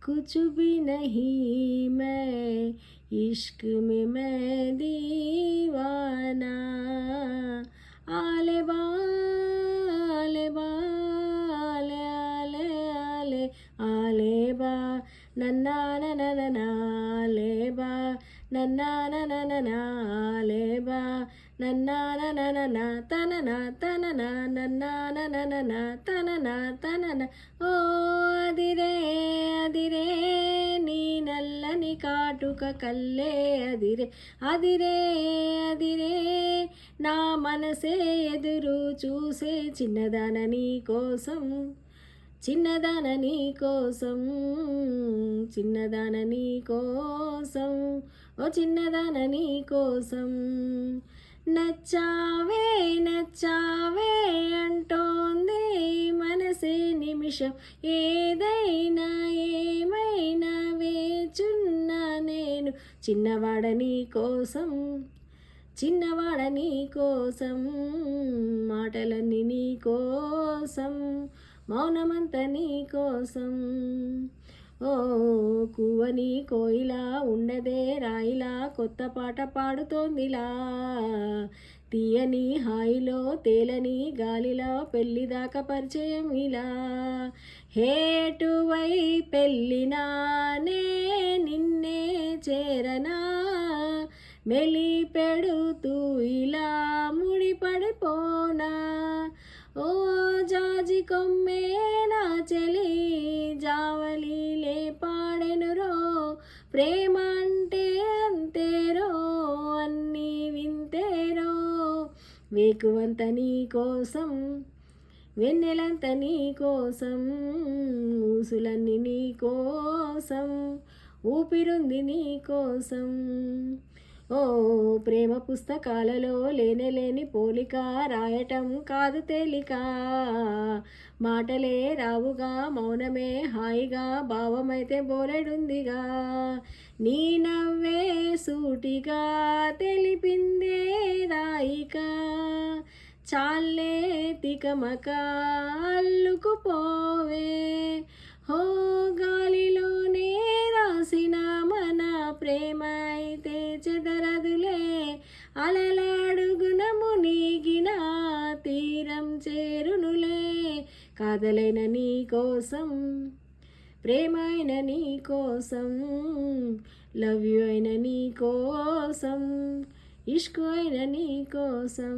कुछ भी नहीं मैं इश्क में मैं दीवाना आले बाले बाले आले आले आले बा नन्ना नन्ना आले बा नन्ना नन्ना आले बा नन्ना नन्ना तनना तनना नन्ना नन्ना तनना तनना ओ అదిరే అదిరే నీ నల్లని కాటుక కల్లే అదిరే అదిరే అదిరే నా మనసే ఎదురు చూసే చిన్నదాన నీ కోసం చిన్నదాన నీ కోసం చిన్నదాన నీ కోసం ఓ చిన్నదాన నీ కోసం నచ్చావే నచ్చావే అంటోంది మనసే నిమిషం ఏదైనా ఏమైనా వేచున్నా నేను చిన్నవాడ నీ కోసం చిన్నవాడ నీ కోసం మాటలన్నీ నీ కోసం మౌనమంత నీ కోసం ఓ కువని కోయిలా ఉన్నదే రాయిలా కొత్త పాట పాడుతోందిలా తీయని హాయిలో తేలని గాలిలో పెళ్ళిదాకా పరిచయం ఇలా హేటువై పెళ్ళినానే నిన్నే చేరనా మెలి పెడుతూ ఇలా ముడిపడిపోనా ఓ జాజి కొమ్మే నా చెలి జావలిలే పాడెనురో ప్రేమ అంటే అంతేరో అన్నీ వింతేరో వేకువంత నీ కోసం వెన్నెలంత నీ కోసం ఊసులన్నీ నీ కోసం ఊపిరుంది నీ కోసం ఓ ప్రేమ పుస్తకాలలో లేని పోలిక రాయటం కాదు తేలిక మాటలే రావుగా మౌనమే హాయిగా భావమైతే బోలెడుందిగా నీ నవ్వే సూటిగా తెలిపిందే రాయిక చాలే తికమక అల్లుకుపోవే హో గాలిలోనే రాసిన మన ప్రేమ అయితే చెదరదులే అలలాడుగున మునిగిన తీరం చేరునులే కాదలైన నీ కోసం ప్రేమ అయిన నీ కోసం లవ్ యూ అయిన నీ కోసం ఇష్క్ అయిన నీ కోసం